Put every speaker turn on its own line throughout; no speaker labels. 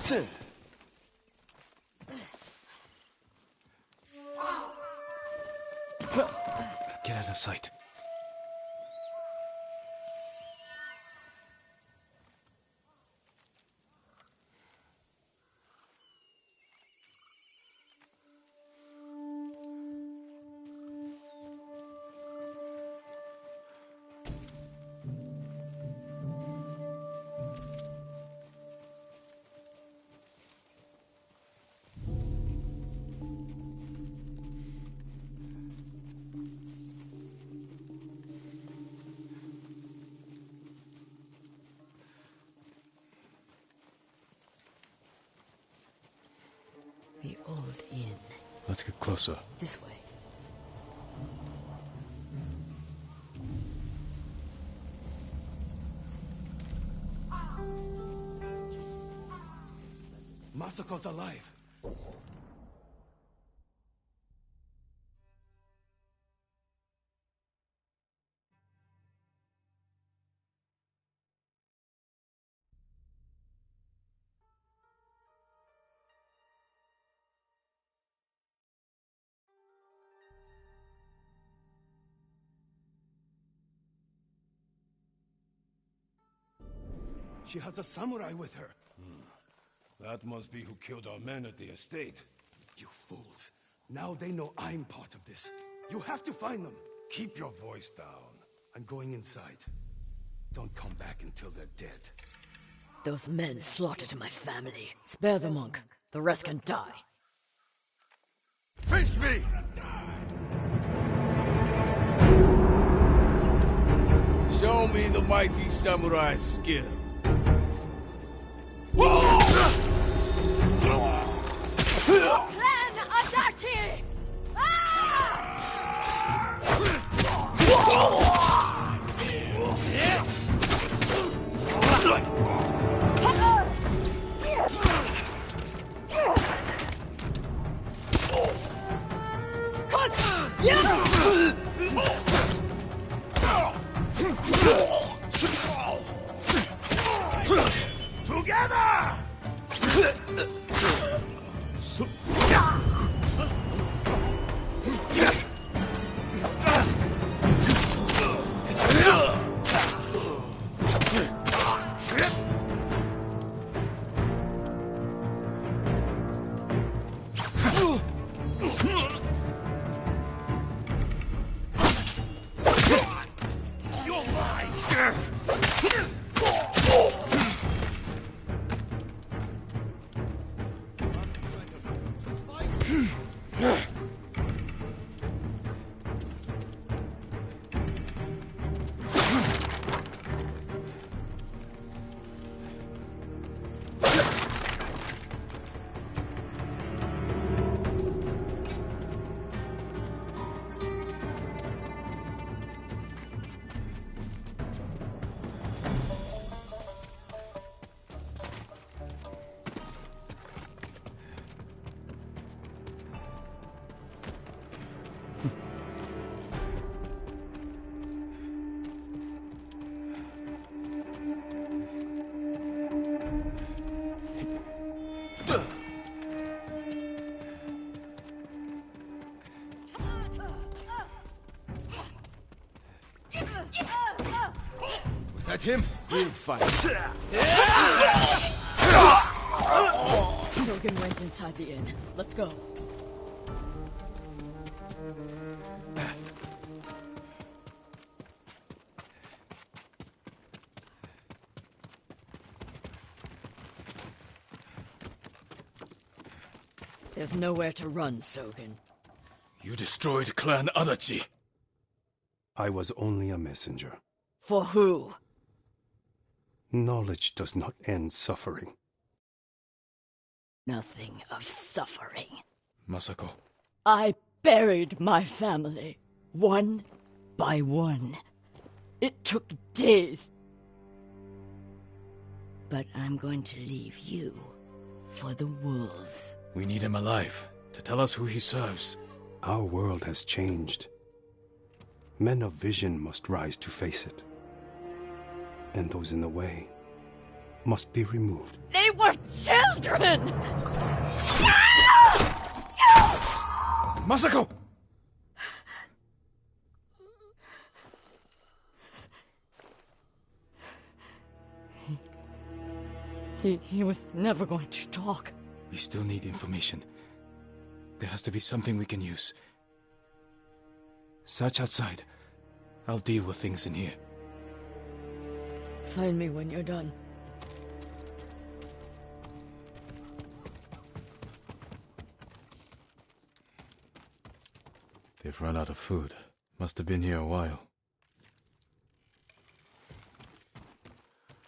Get out of sight.
The old inn.
Let's get closer.
This way.
Masako's alive. She has a samurai with her.
That must be who killed our men at the estate.
You fools. Now they know I'm part of this. You have to find them.
Keep your voice down.
I'm going inside. Don't come back until they're dead.
Those men slaughtered my family. Spare the monk. The rest can die.
Face me! Show me the mighty samurai's skill.
Clan Adachi!
Together!
That him?
We'll fight.
Sogen went inside the inn. Let's go. There's nowhere to run, Sogen.
You destroyed Clan Adachi.
I was only a messenger.
For who?
Knowledge does not end suffering.
Nothing of suffering.
Masako.
I buried my family, one by one. It took days. But I'm going to leave you for the wolves.
We need him alive to tell us who he serves.
Our world has changed. Men of vision must rise to face it. And those in the way must be removed.
They were children!
Masako!
He was never going to talk.
We still need information. There has to be something we can use. Search outside. I'll deal with things in here.
Find me when you're done.
They've run out of food. Must have been here a while.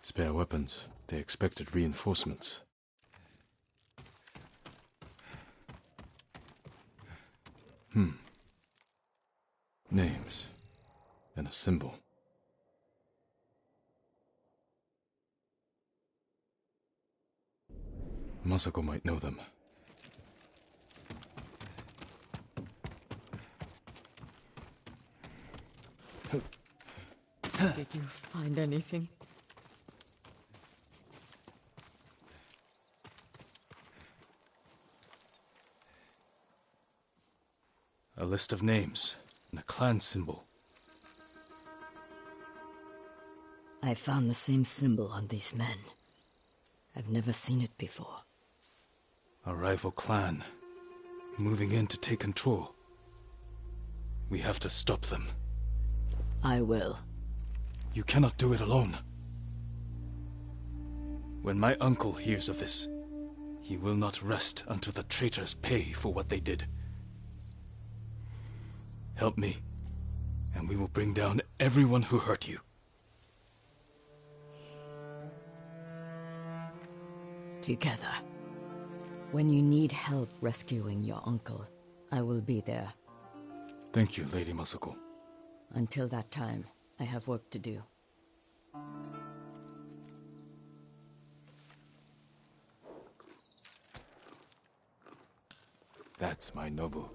Spare weapons. They expected reinforcements. Names. And a symbol. Masako might know them.
Did you find anything?
A list of names and a clan symbol.
I found the same symbol on these men. I've never seen it before.
A rival clan, moving in to take control. We have to stop them.
I will.
You cannot do it alone. When my uncle hears of this, he will not rest until the traitors pay for what they did. Help me, and we will bring down everyone who hurt you.
Together. When you need help rescuing your uncle, I will be there.
Thank you, Lady Masako.
Until that time, I have work to do.
That's my Nobu.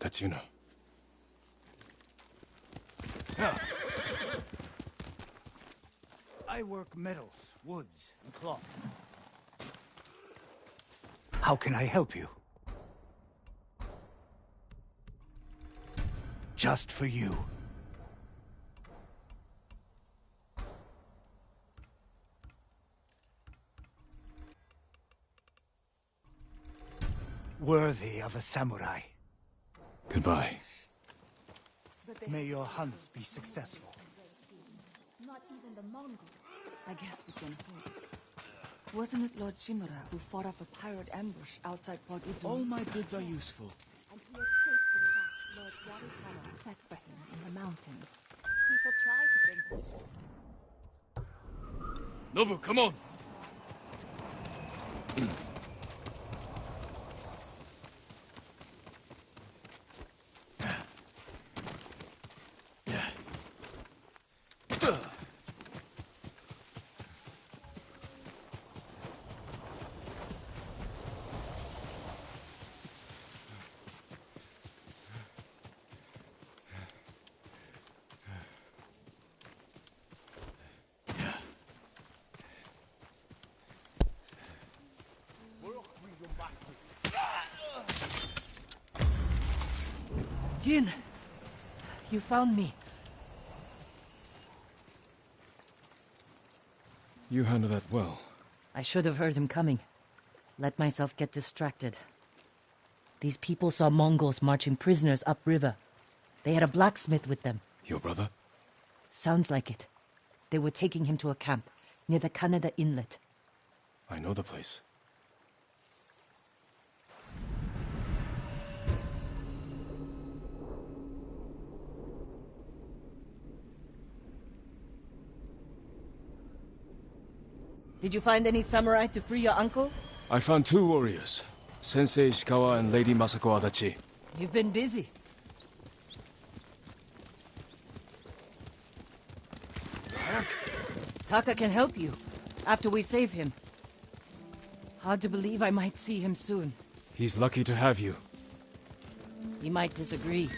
That's Yuna.
I work metals, woods, and cloth. How can I help you? Just for you. Worthy of a samurai.
Goodbye.
May your hunts be successful.
Not even the Mongols. I guess we can hope. Wasn't it Lord Shimura who fought off a pirate ambush outside Port Izumi?
All my goods are useful.
And he escaped the trap Lord Warikano set for him in the mountains. People tried to bring him.
Nobu, come on!
Jin, you found me.
You handled that well.
I should have heard him coming. Let myself get distracted. These people saw Mongols marching prisoners upriver. They had a blacksmith with them.
Your brother?
Sounds like it. They were taking him to a camp near the Kaneda Inlet.
I know the place.
Did you find any samurai to free your uncle?
I found 2 warriors. Sensei Ishikawa and Lady Masako Adachi.
You've been busy. Taka can help you, after we save him. Hard to believe I might see him soon.
He's lucky to have you.
He might disagree.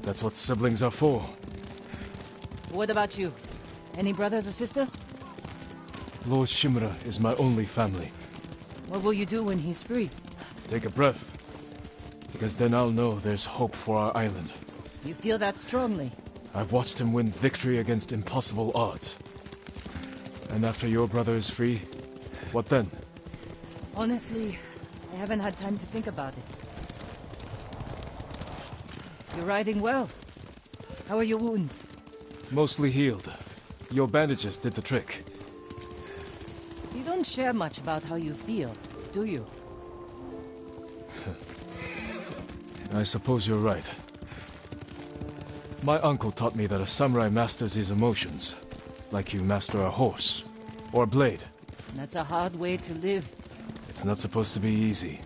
That's what siblings are for.
What about you? Any brothers or sisters?
Lord Shimura is my only family.
What will you do when he's free?
Take a breath. Because then I'll know there's hope for our island.
You feel that strongly?
I've watched him win victory against impossible odds. And after your brother is free, what then?
Honestly, I haven't had time to think about it. You're riding well. How are your wounds?
Mostly healed. Your bandages did the trick.
You don't share much about how you feel, do you?
I suppose you're right. My uncle taught me that a samurai masters his emotions, like you master a horse, or a blade.
That's a hard way to live.
It's not supposed to be easy.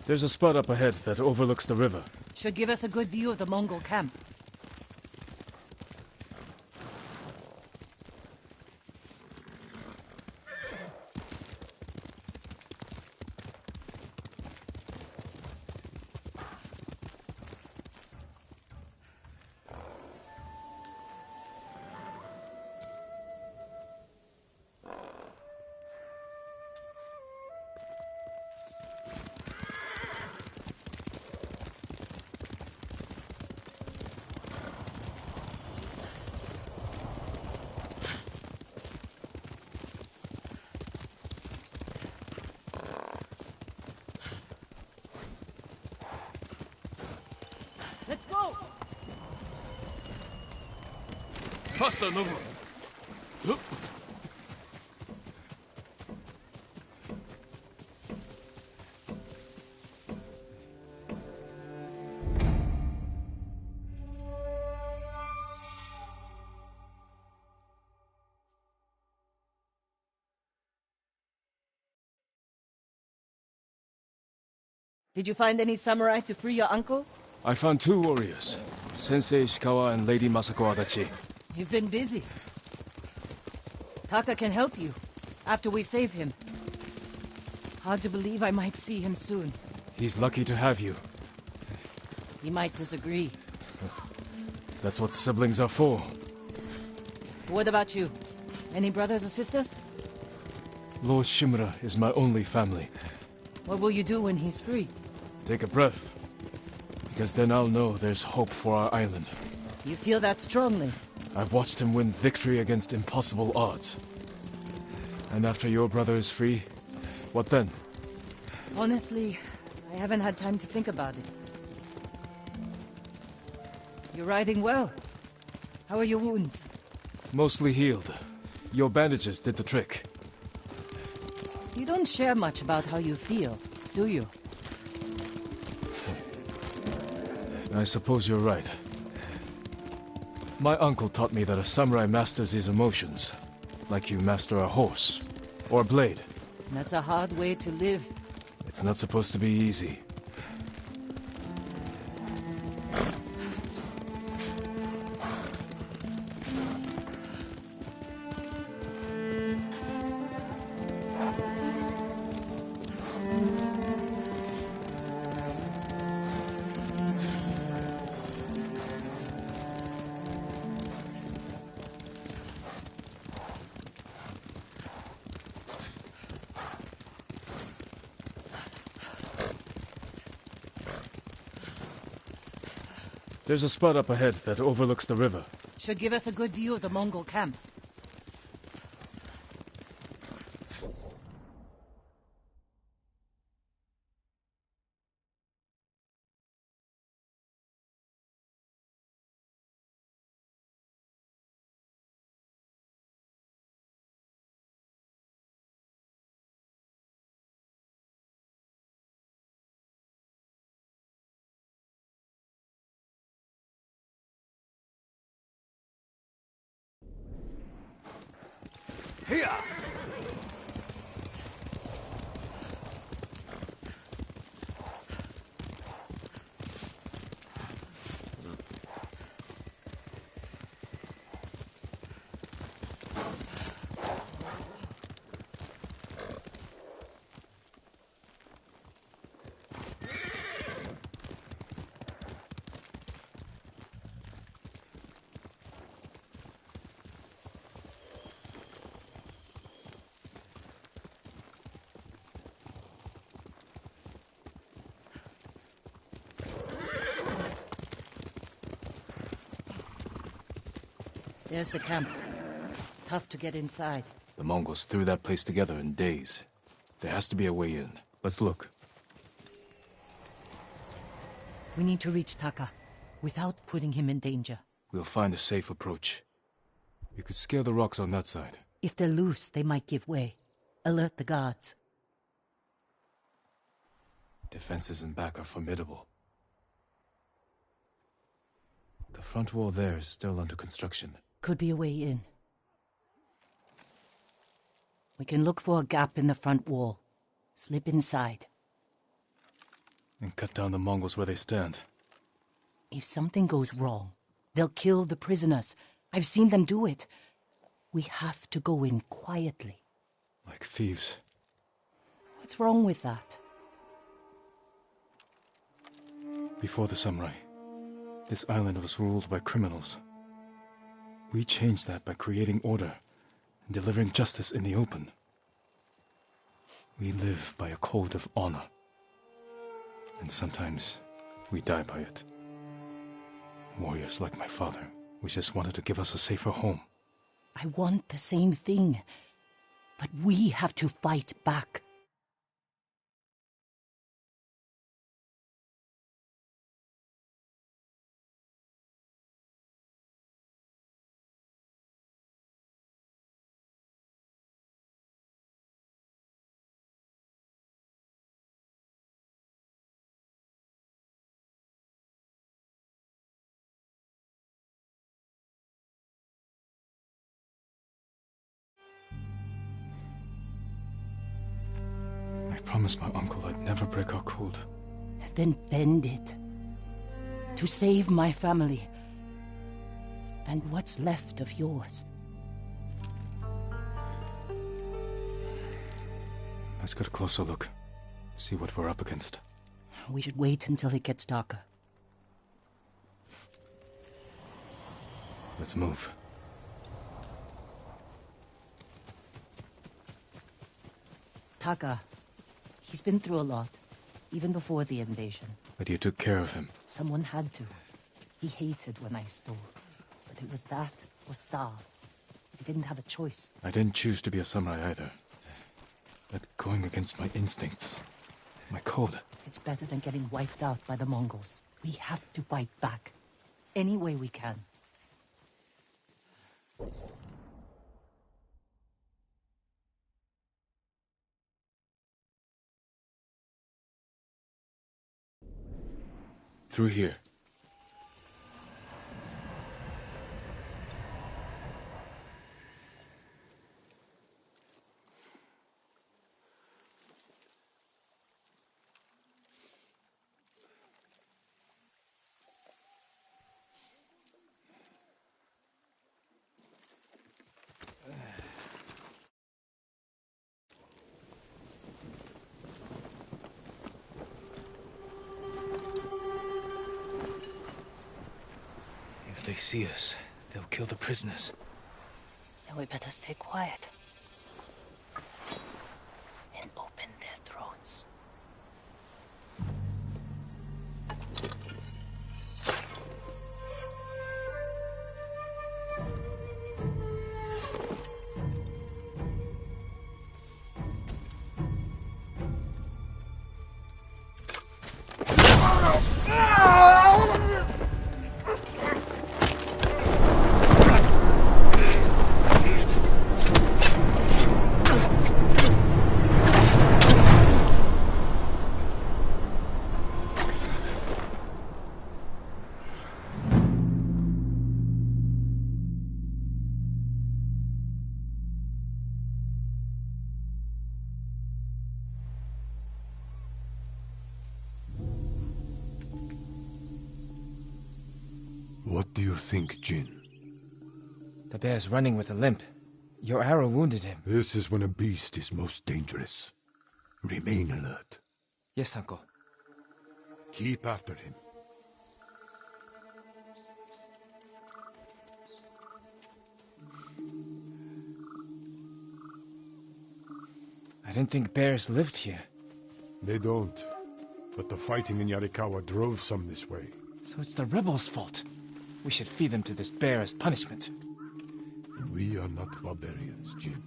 There's a spot up ahead that overlooks the river.
Should give us a good view of the Mongol camp. Let's go!
Faster, Nobu!
Did you find any samurai to free your uncle?
I found 2 warriors. Sensei Ishikawa and Lady Masako Adachi.
You've been busy. Taka can help you, after we save him. Hard to believe I might see him soon.
He's lucky to have you.
He might disagree.
That's what siblings are for.
What about you? Any brothers or sisters?
Lord Shimura is my only family.
What will you do when he's free?
Take a breath. Because then I'll know there's hope for our island.
You feel that strongly?
I've watched him win victory against impossible odds. And after your brother is free, what then?
Honestly, I haven't had time to think about it. You're riding well. How are your wounds?
Mostly healed. Your bandages did the trick.
You don't share much about how you feel, do you?
I suppose you're right. My uncle taught me that a samurai masters his emotions, like you master a horse, or a blade.
That's a hard way to live.
It's not supposed to be easy. There's a spot up ahead that overlooks the river.
Should give us a good view of the Mongol camp.
Here!
There's the camp. Tough to get inside.
The Mongols threw that place together in days. There has to be a way in. Let's look.
We need to reach Taka, without putting him in danger.
We'll find a safe approach. You could scale the rocks on that side.
If they're loose, they might give way. Alert the guards.
Defenses in back are formidable. The front wall there is still under construction.
Could be a way in. We can look for a gap in the front wall. Slip inside.
And cut down the Mongols where they stand.
If something goes wrong, they'll kill the prisoners. I've seen them do it. We have to go in quietly.
Like thieves.
What's wrong with that?
Before the samurai, this island was ruled by criminals. We changed that by creating order and delivering justice in the open. We live by a code of honor. And sometimes we die by it. Warriors like my father, we just wanted to give us a safer home.
I want the same thing. But we have to fight back.
I promised my uncle I'd never break our code.
Then bend it. To save my family. And what's left of yours.
Let's get a closer look. See what we're up against.
We should wait until it gets darker.
Let's move.
Taka. He's been through a lot. Even before the invasion.
But you took care of him.
Someone had to. He hated when I stole. But it was that or starve. I didn't have a choice.
I didn't choose to be a samurai either. But going against my instincts, my code.
It's better than getting wiped out by the Mongols. We have to fight back. Any way we can.
Through here.
they see us, they'll kill the prisoners.
Then we better stay quiet. And open their throats.
What do you think, Jin?
The bear's running with a limp. Your arrow wounded him.
This is when a beast is most dangerous. Remain alert.
Yes, Uncle.
Keep after him.
I didn't think bears lived here.
They don't. But the fighting in Yarikawa drove some this way.
So it's the rebels' fault. We should feed them to this bear as punishment.
We are not barbarians, Jin.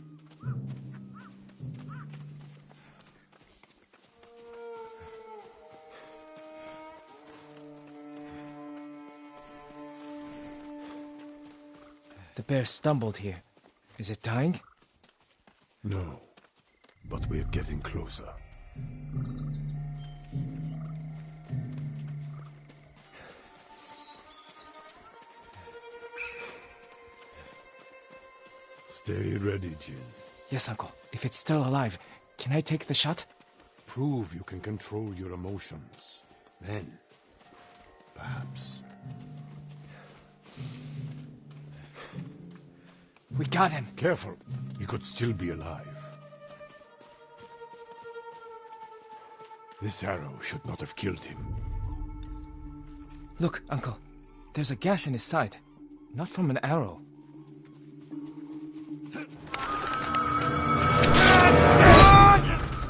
The bear stumbled here. Is it dying?
No. But we're getting closer. Stay ready, Jin.
Yes, Uncle. If it's still alive, can I take the shot?
Prove you can control your emotions. Then, perhaps.
We got him.
Careful. He could still be alive. This arrow should not have killed him.
Look, Uncle. There's a gash in his side. Not from an arrow.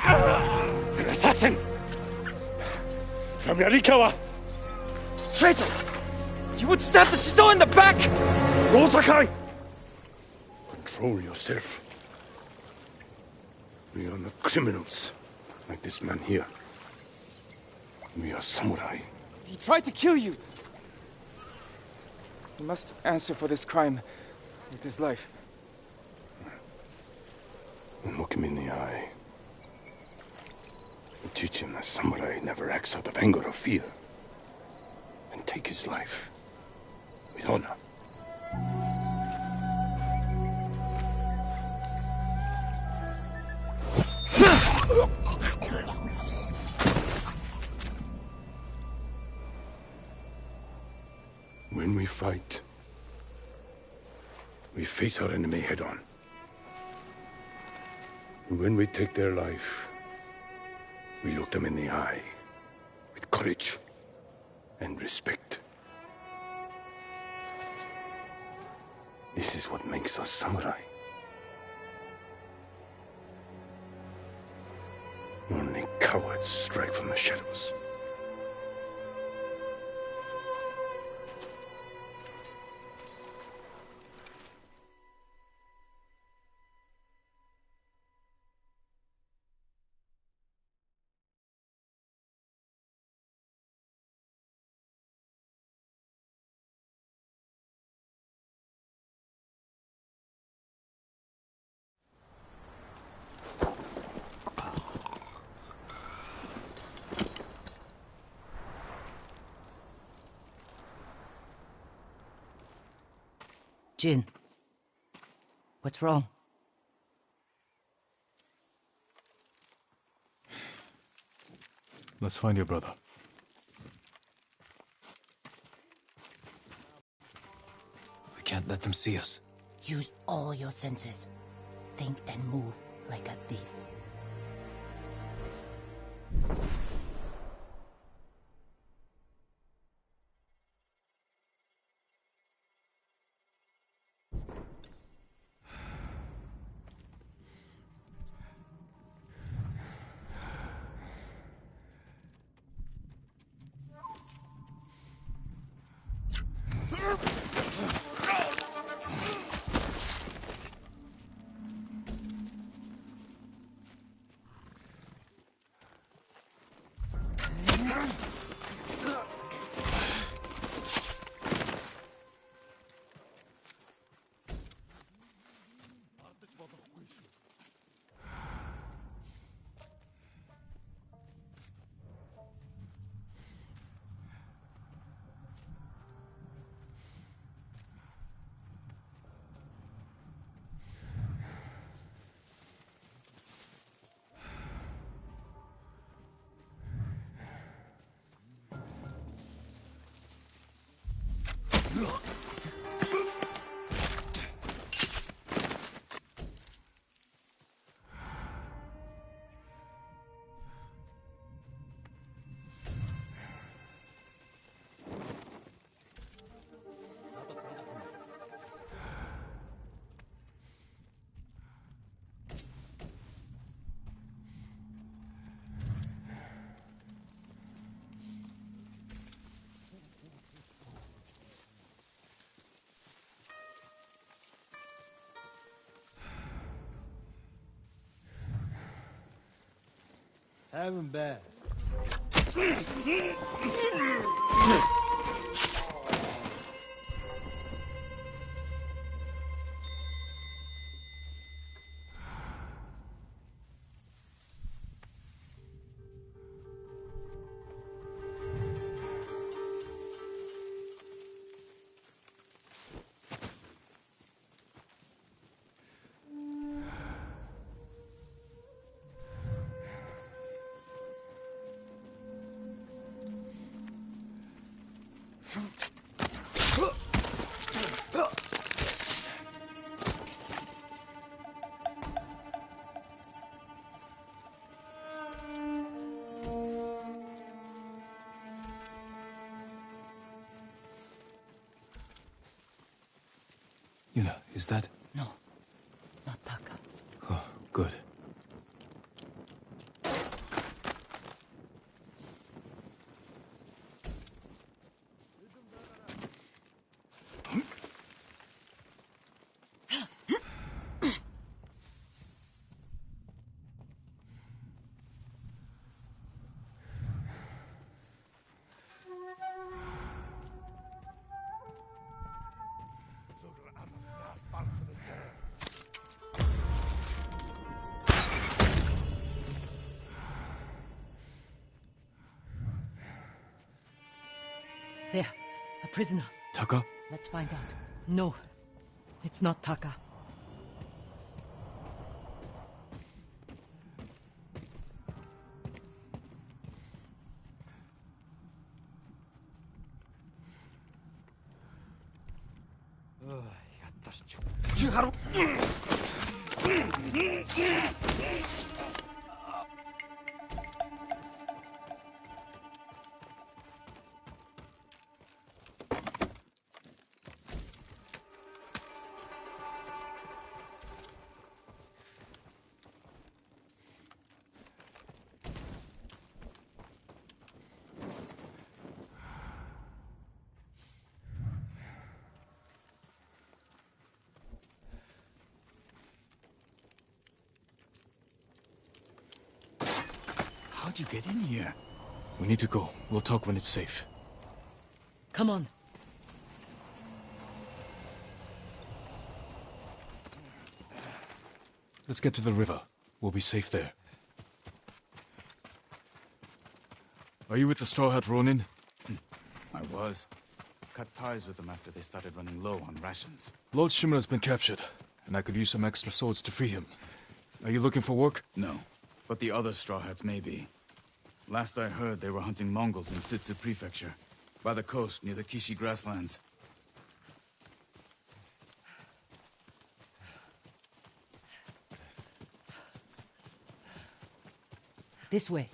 An assassin! From Yarikawa!
Traitor! You would stab the Chido in the back!
No, Sakai! Control yourself. We are not criminals, like this man here. We are samurai.
He tried to kill you! He must answer for this crime with his life.
And look him in the eye. And teach him that samurai never acts out of anger or fear. And take his life with honor. When we fight, we face our enemy head-on. And when we take their life, we look them in the eye with courage and respect. This is what makes us samurai. Only cowards strike from the shadows.
Jin. What's wrong?
Let's find your brother.
We can't let them see us.
Use all your senses. Think and move like a thief.
Haven't bad.
Yuna, is that...
No, not Taka.
Oh, good.
There, a prisoner.
Taka?
Let's find out. No, it's not Taka.
How'd you get in here?
We need to go. We'll talk when it's safe.
Come on.
Let's get to the river. We'll be safe there. Are you with the Straw Hat Ronin?
I was. Cut ties with them after they started running low on rations.
Lord Shimura's been captured, and I could use some extra swords to free him. Are you looking for work?
No, but the other Straw Hats may be. Last I heard, they were hunting Mongols in Tsutsu Prefecture, by the coast near the Kishi grasslands.
This way.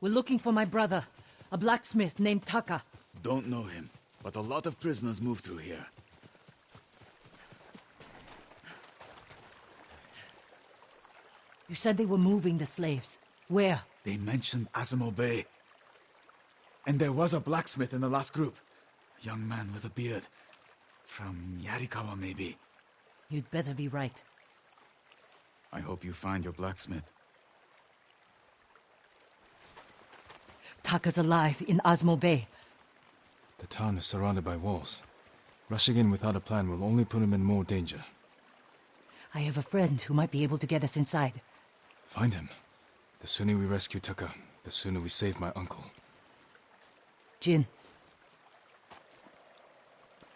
We're looking for my brother, a blacksmith named Taka.
Don't know him, but a lot of prisoners move through here.
You said they were moving the slaves. Where?
They mentioned Azamo Bay. And there was a blacksmith in the last group. A young man with a beard. From Yarikawa, maybe.
You'd better be right.
I hope you find your blacksmith.
Taka's alive in Azamo Bay.
The town is surrounded by walls. Rushing in without a plan will only put him in more danger.
I have a friend who might be able to get us inside.
Find him. The sooner we rescue Taka, the sooner we save my uncle.
Jin.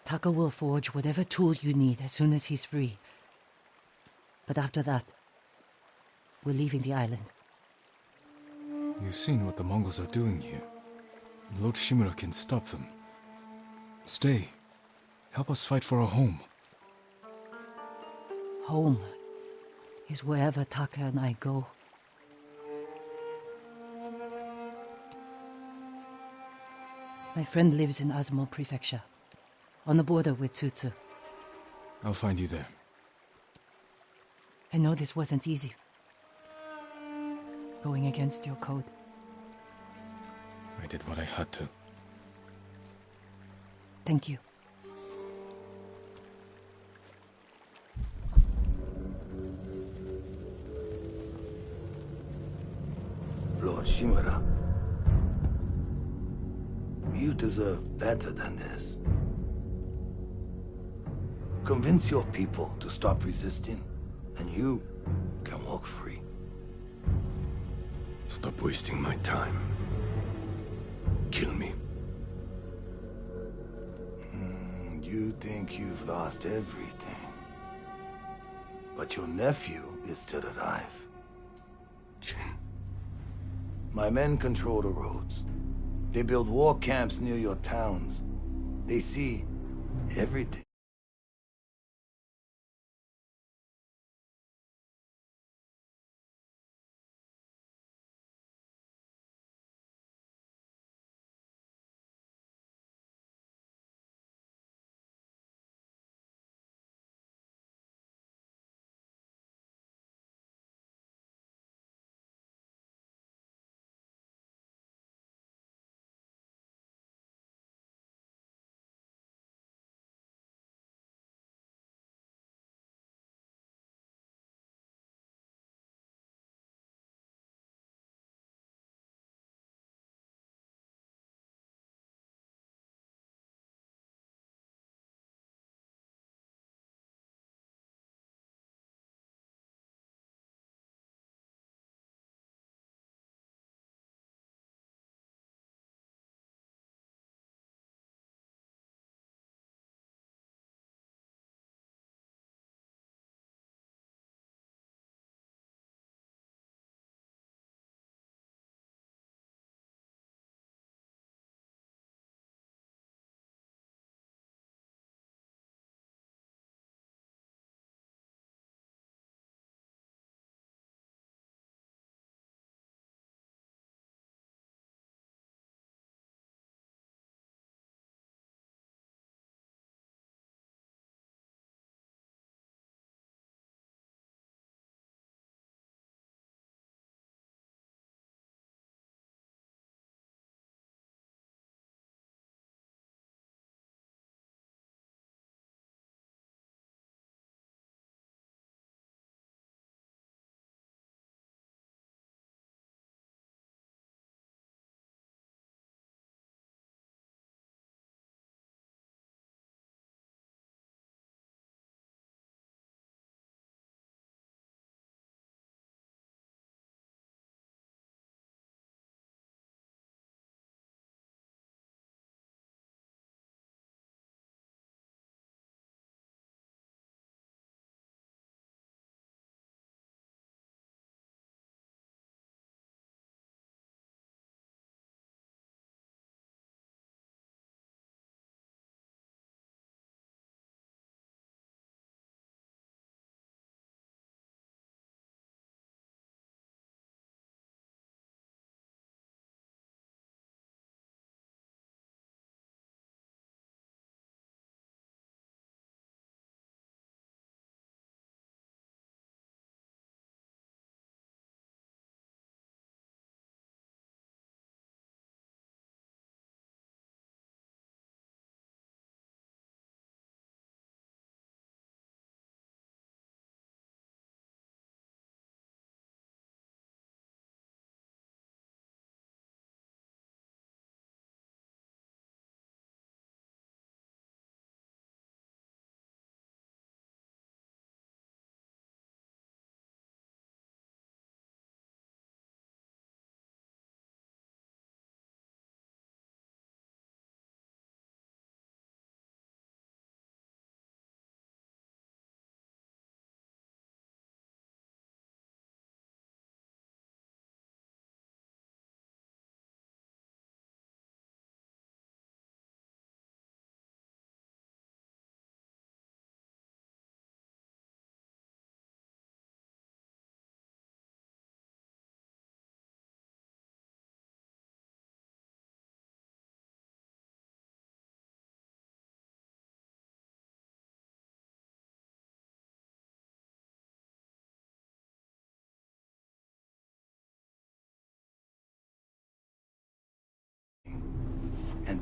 Taka will forge whatever tool you need as soon as he's free. But after that, we're leaving the island.
You've seen what the Mongols are doing here. Lord Shimura can stop them, Stay. Help us fight for a home.
Home is wherever Taka and I go. My friend lives in Azamo Prefecture, on the border with Tsutsu.
I'll find you there.
I know this wasn't easy. Going against your code.
I did what I had to.
Thank you.
Lord Shimura, you deserve better than this. Convince your people to stop resisting, and you can walk free. Stop wasting my time. Kill me. You think you've lost everything. But your nephew is still alive. My men control the roads. They build war camps near your towns. They see everything.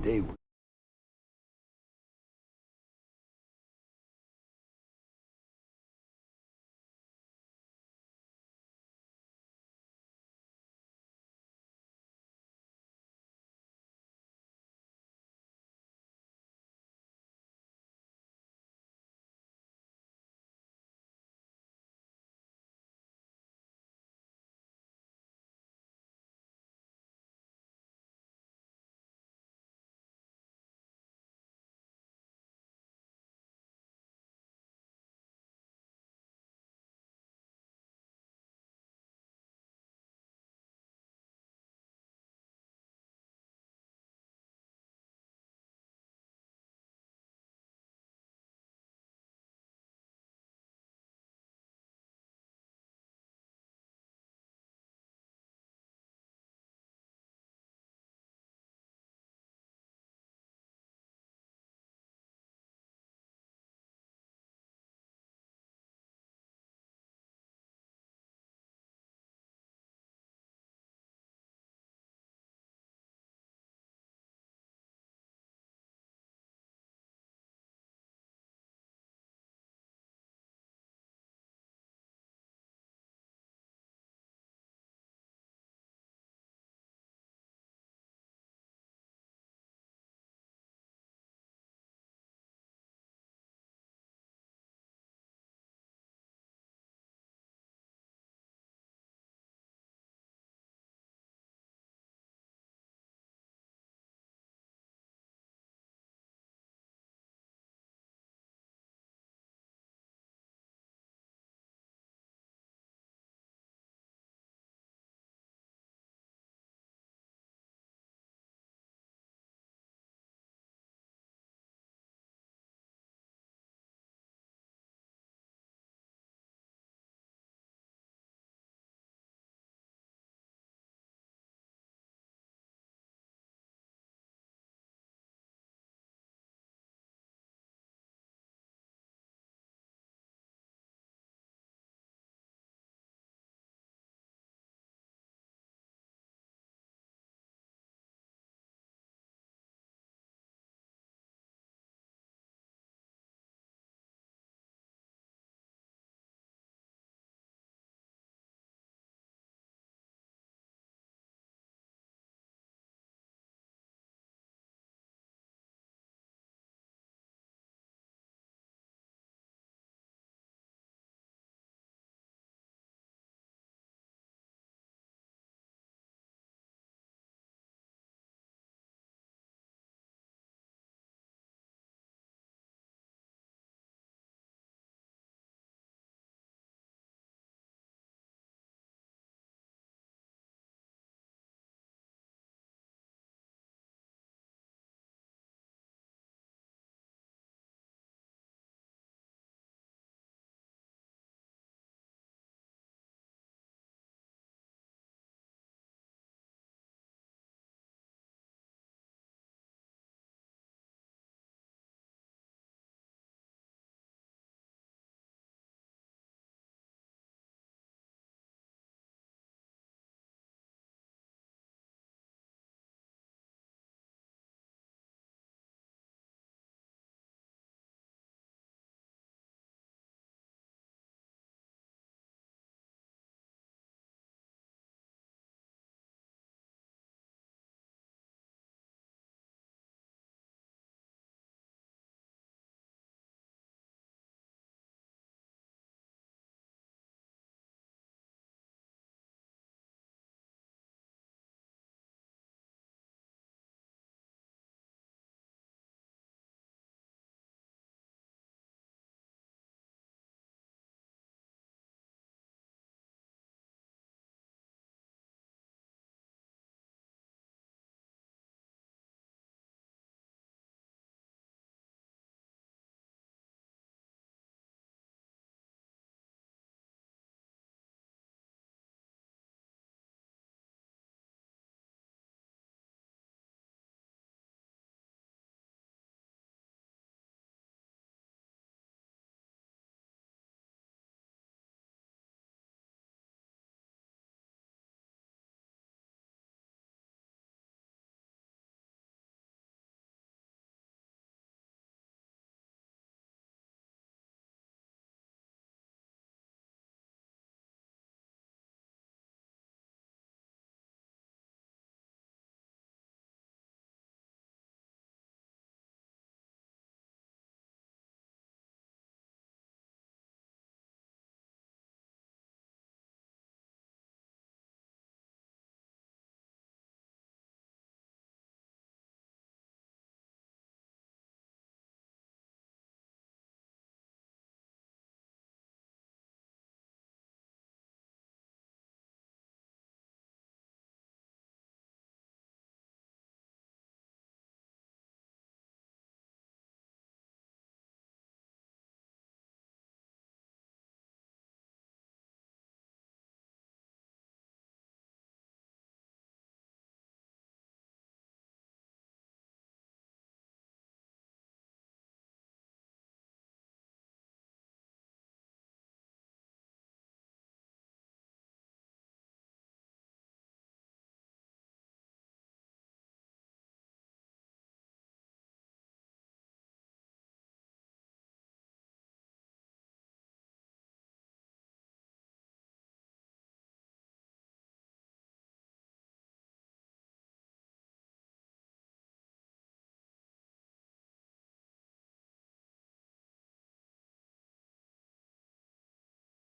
they would.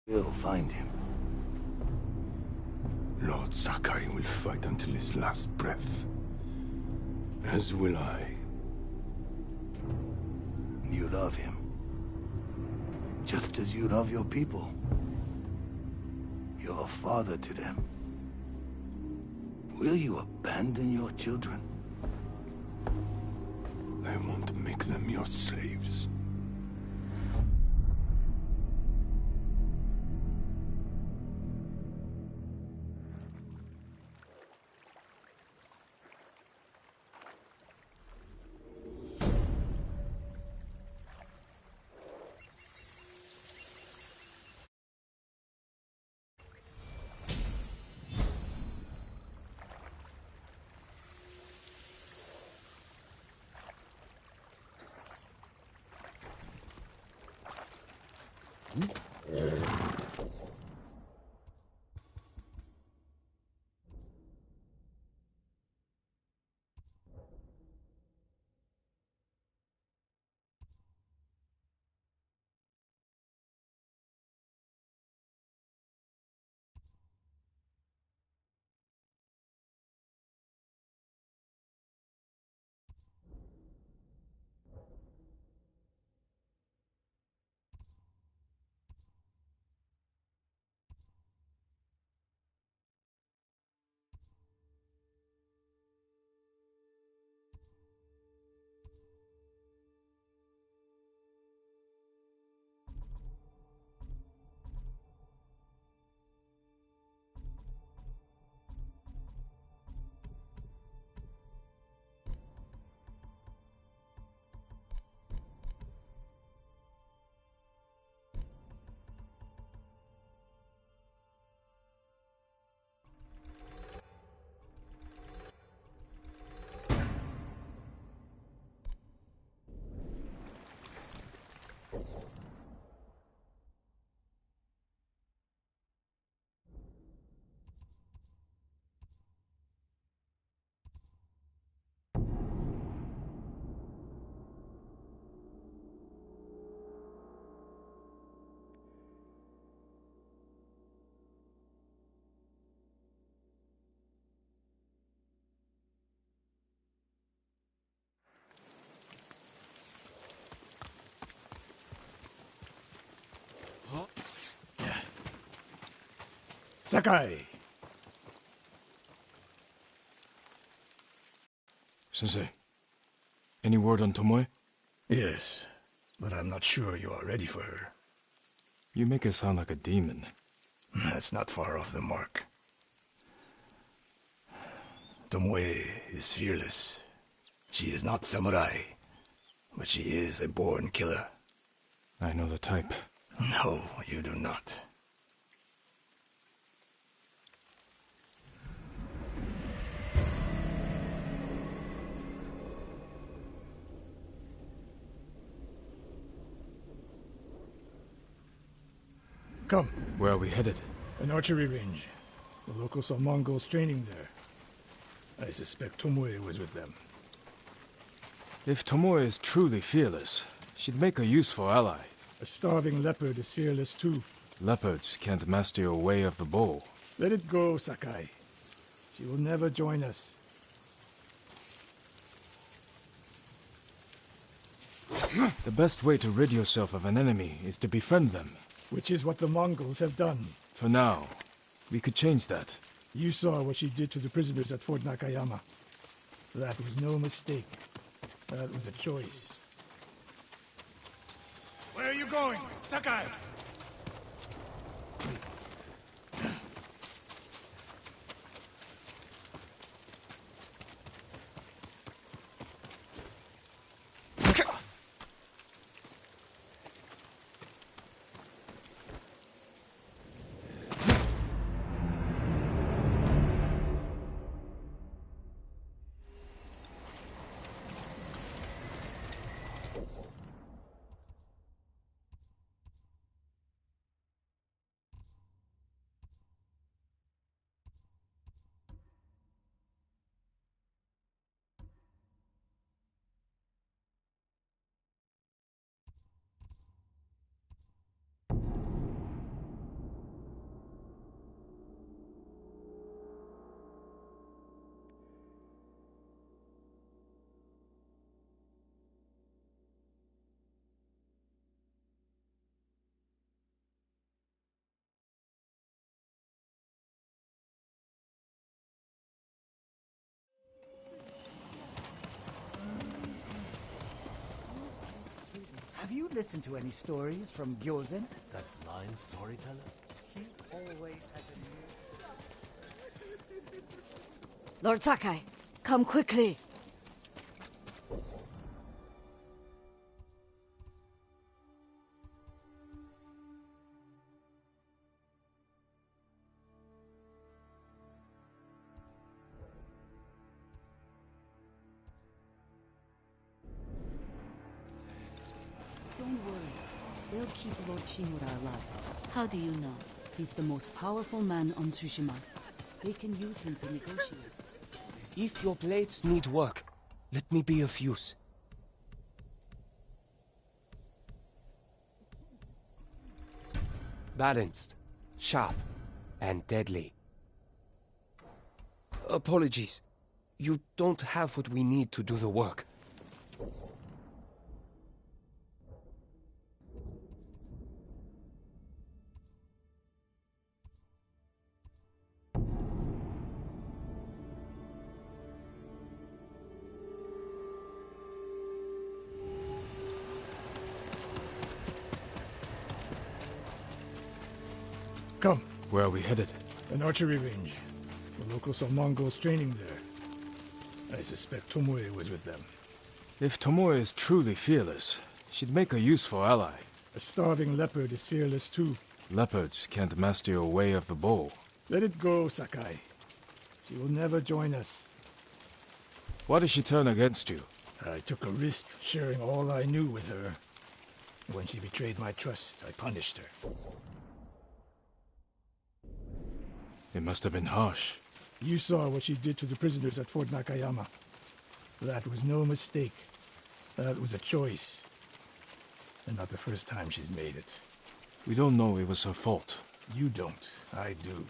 We'll find him.
Lord Sakai will fight until his last breath. As will I.
You love him. Just as you love your people. You're a father to them. Will you abandon your children?
I won't make them your slaves.
Sakai!
Sensei, any word on Tomoe?
Yes, but I'm not sure you are ready for her.
You make her sound like a demon.
That's not far off the mark. Tomoe is fearless. She is not samurai, but she is a born killer.
I know the type.
No, you do not. Come.
Where are we headed?
An archery range. The locals saw Mongols training there. I suspect Tomoe was with them.
If Tomoe is truly fearless, she'd make a useful ally.
A starving leopard is fearless too.
Leopards can't master your way of the bow.
Let it go, Sakai. She will never join us.
The best way to rid yourself of an enemy is to befriend them.
Which is what the Mongols have done.
For now, we could change that.
You saw what she did to the prisoners at Fort Nakayama. That was no mistake. That was a choice. Where are you going, Sakai?
you listened to any stories from Gyozen?
That blind storyteller?
He always has a new...
Lord Sakai, come quickly.
Don't worry. They'll keep Lord Shimura alive.
How do you know?
He's the most powerful man on Tsushima. They can use him to negotiate.
If your blades need work, let me be of use. Balanced, sharp, and deadly. Apologies. You don't have what we need to do the work.
Come.
Where are we headed?
An archery range. The locals saw Mongols training there. I suspect Tomoe was with them.
If Tomoe is truly fearless, she'd make a useful ally.
A starving leopard is fearless too.
Leopards can't master your way of the bow.
Let it go, Sakai. She will never join us.
Why did she turn against you?
I took a risk sharing all I knew with her. When she betrayed my trust, I punished her.
It must have been harsh.
You saw what she did to the prisoners at Fort Nakayama. That was no mistake. That was a choice. And not the first time she's made it.
We don't know it was her fault.
You don't. I do.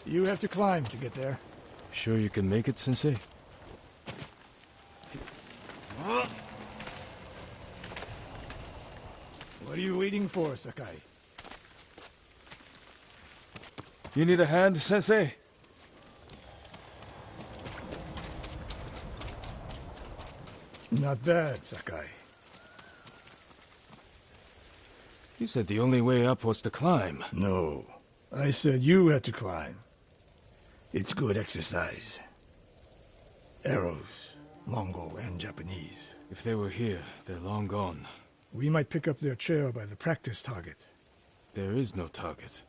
You have to climb to get there.
Sure you can make it, Sensei?
What are you waiting for, Sakai?
You need a hand, Sensei?
Not bad, Sakai.
You said the only way up was to climb.
No. I said you had to climb. It's good exercise. Arrows, Mongol and Japanese.
If they were here, they're long gone.
We might pick up their trail by the practice target.
There is no target.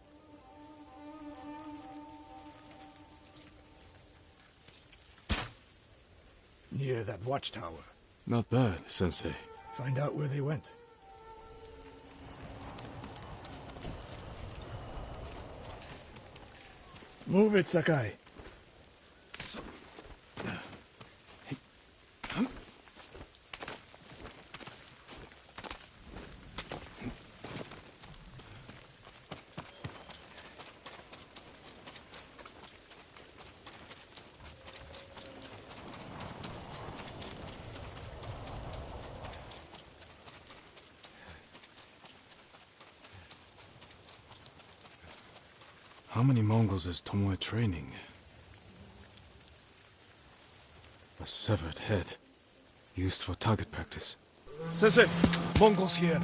Near that watchtower.
Not bad, Sensei.
Find out where they went. Move it, Sakai.
How many Mongols is Tomoe training? A severed head, used for target practice.
Sensei, Mongols here.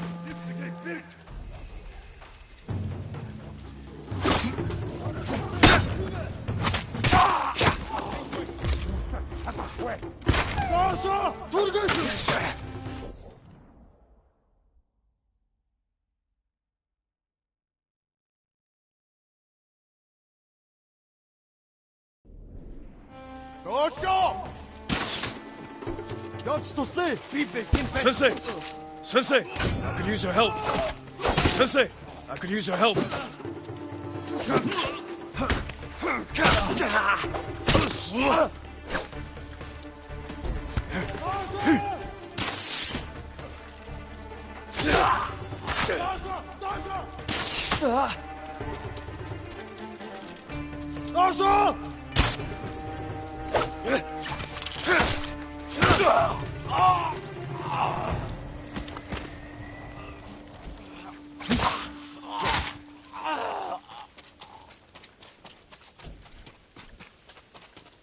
Sensei! Sensei! I could use your help! Sensei! I could use your help!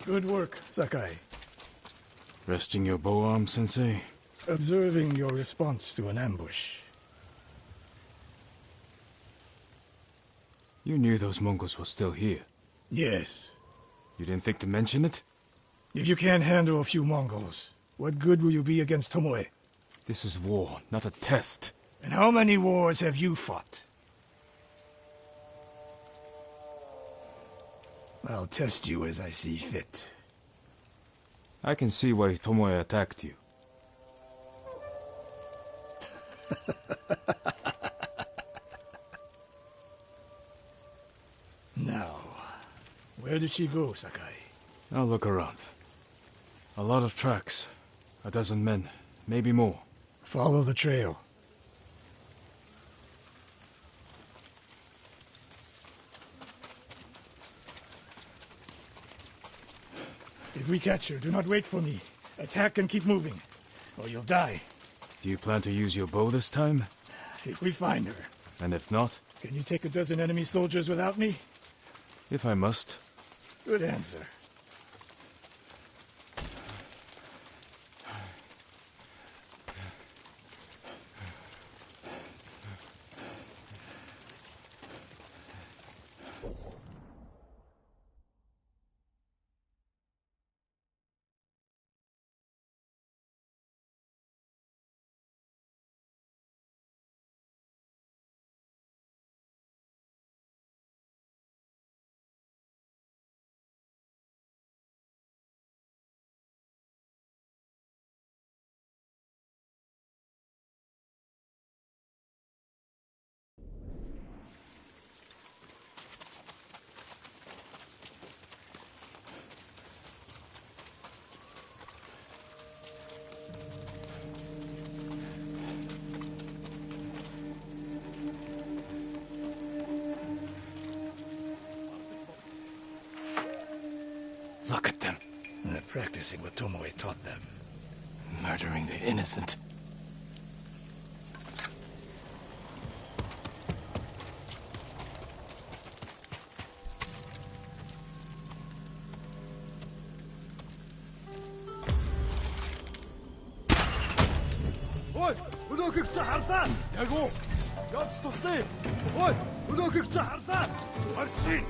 Good work, Sakai.
Resting your bow arm, Sensei?
Observing your response to an ambush.
You knew those Mongols were still here.
Yes.
You didn't think to mention it?
If you can't handle a few Mongols, what good will you be against Tomoe?
This is war, not a test.
And how many wars have you fought? I'll test you as I see fit.
I can see why Tomoe attacked you.
Now, where did she go, Sakai?
I'll look around. A lot of tracks. A dozen men, maybe more.
Follow the trail. If we catch her, do not wait for me. Attack and keep moving, or you'll die.
Do you plan to use your bow this time?
If we find her.
And if not?
Can you take a dozen enemy soldiers without me?
If I must.
Good answer.
Look at them.
They're practicing what Tomoe taught them.
Murdering the innocent.
Ой, өнөөхийг чи хардаа. Яг уу. Явж тусдаа. Ой, өнөөхийг чи хардаа. Арчин.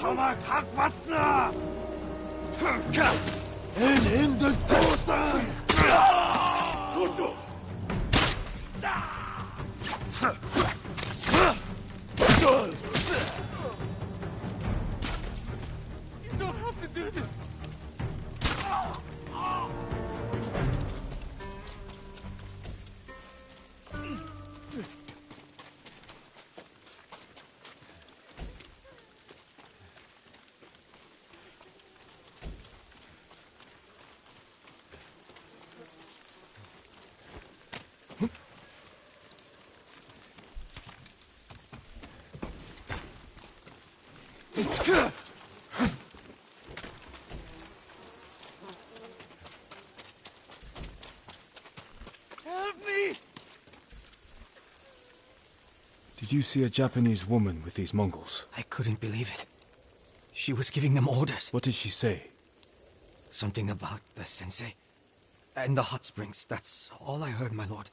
Чамайг хаг бацнаа. Энэ дэнд туусан. Туусу. You don't have to do this. Help me!
Did you see a Japanese woman with these Mongols?
I couldn't believe it. She was giving them orders.
What did she say?
Something about the sensei. And the hot springs. That's all I heard, my lord.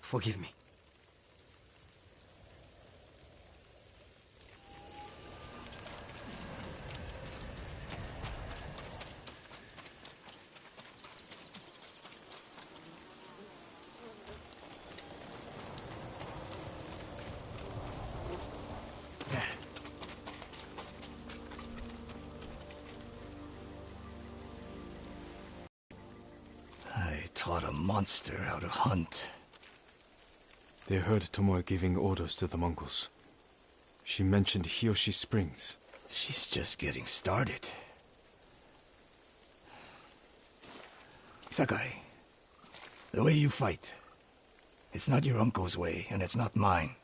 Forgive me.
I taught a monster how to hunt.
They heard Tomoe giving orders to the Mongols. She mentioned Hiyoshi Springs.
She's just getting started. Sakai, the way you fight, it's not your uncle's way, and it's not mine.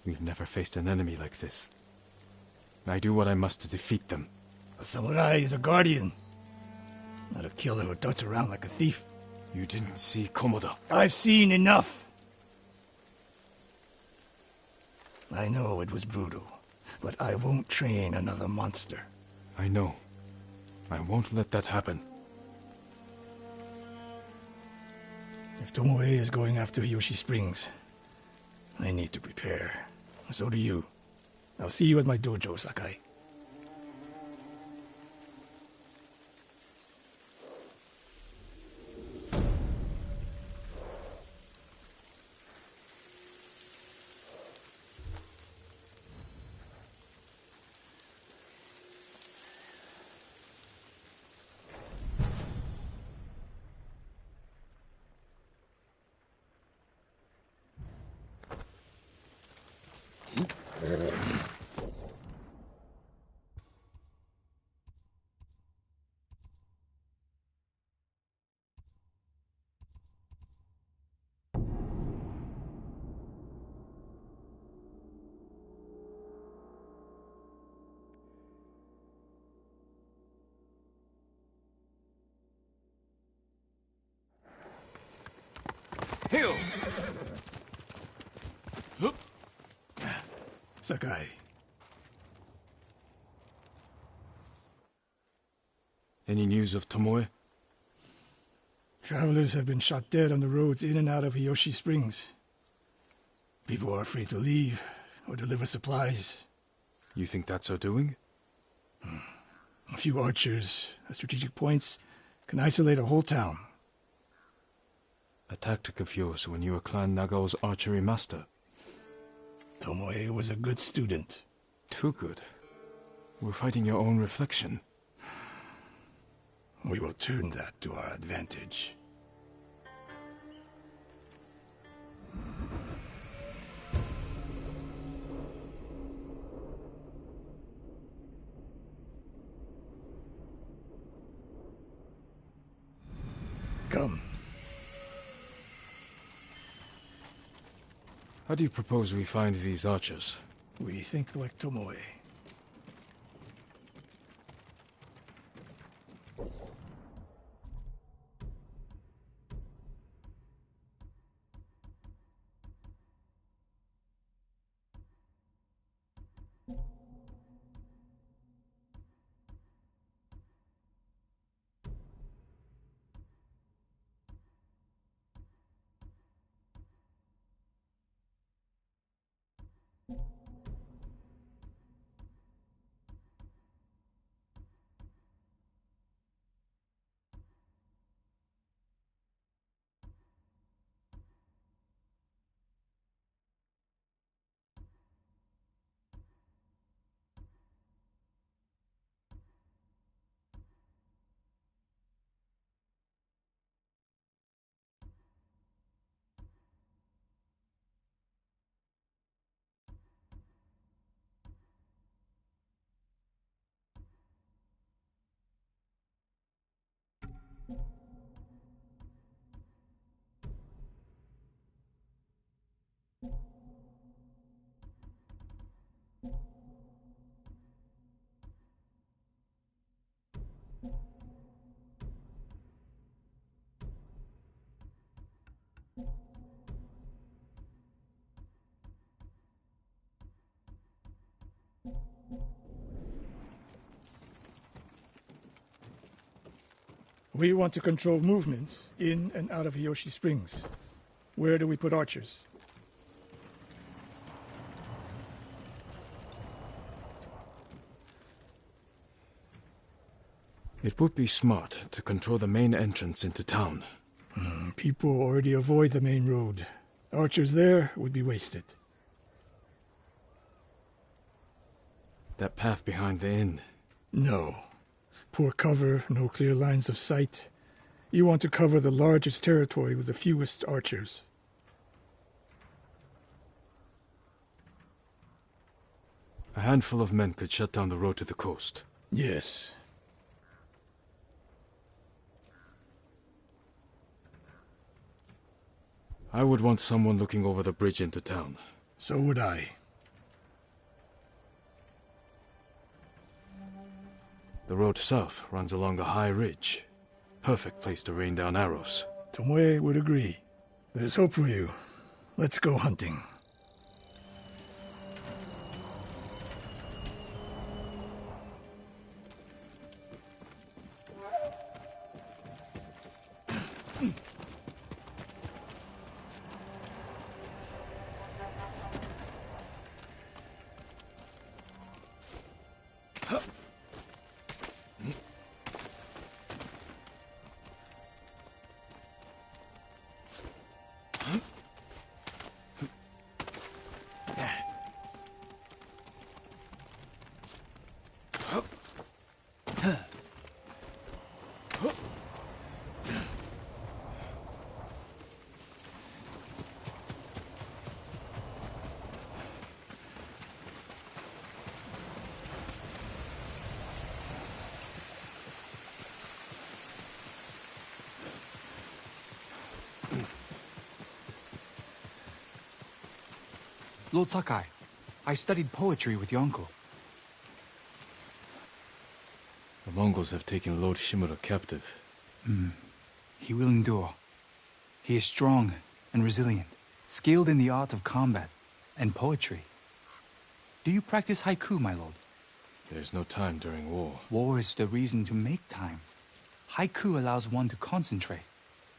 We've never faced an enemy like this. I do what I must to defeat them.
A samurai is a guardian, not a killer who darts around like a thief.
You didn't see Komoda.
I've seen enough. I know it was brutal, but I won't train another monster.
I know. I won't let that happen.
If Tomoe is going after Hiyoshi Springs, I need to prepare. So do you. I'll see you at my dojo, Sakai.
Hill!
Sakai.
Any news of Tomoe?
Travelers have been shot dead on the roads in and out of Hiyoshi Springs. People are afraid to leave or deliver supplies.
You think that's her doing?
A few archers at strategic points can isolate a whole town.
A tactic of yours when you were Clan Nagao's archery master.
Tomoe was a good student.
Too good. We're fighting your own reflection.
We will turn that to our advantage. Come.
How do you propose we find these archers?
We think like Tomoe. We want to control movement in and out of Hiyoshi Springs. Where do we put archers?
It would be smart to control the main entrance into town.
People already avoid the main road. Archers there would be wasted.
That path behind the inn?
No. Poor cover, no clear lines of sight. You want to cover the largest territory with the fewest archers.
A handful of men could shut down the road to the coast.
Yes.
I would want someone looking over the bridge into town.
So would I.
The road south runs along a high ridge. Perfect place to rain down arrows.
Tomoe would agree. There's hope for you. Let's go hunting.
Lord Sakai, I studied poetry with your uncle.
The Mongols have taken Lord Shimura captive.
He will endure. He is strong and resilient, skilled in the art of combat and poetry. Do you practice haiku, my lord?
There's no time during war.
War is the reason to make time. Haiku allows one to concentrate,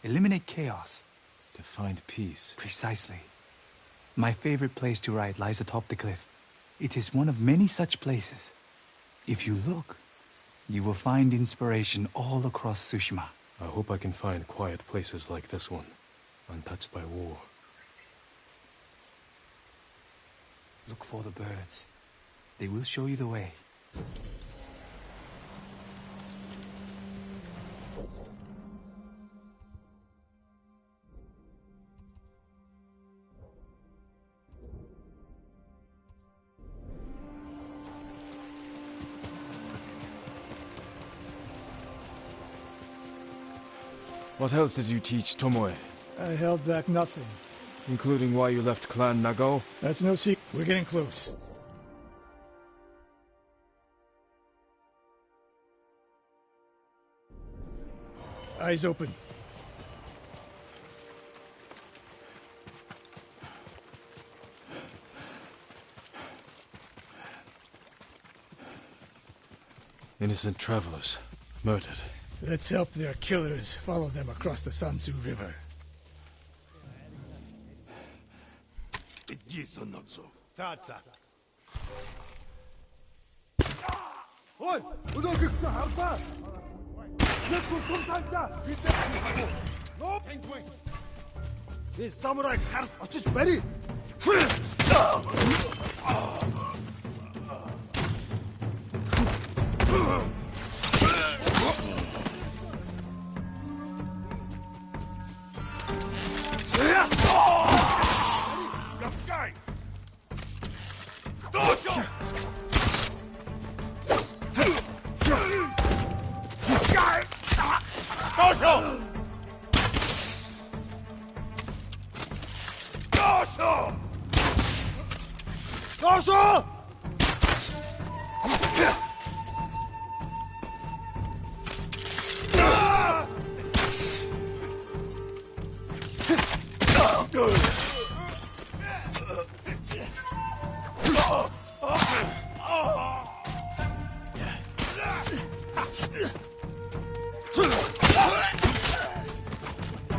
eliminate chaos.
To find peace.
Precisely. My favorite place to write lies atop the cliff. It is one of many such places. If you look, you will find inspiration all across Tsushima.
I hope I can find quiet places like this one, untouched by war.
Look for the birds. They will show you the way.
What else did you teach Tomoe?
I held back nothing.
Including why you left Clan Nagao?
That's no secret. We're getting close. Eyes open.
Innocent travelers, murdered.
Let's help their killers follow them across the Sansu River.
Tata. Oi! Udoki harta! Let's go tata! No! This samurai has очиж барь.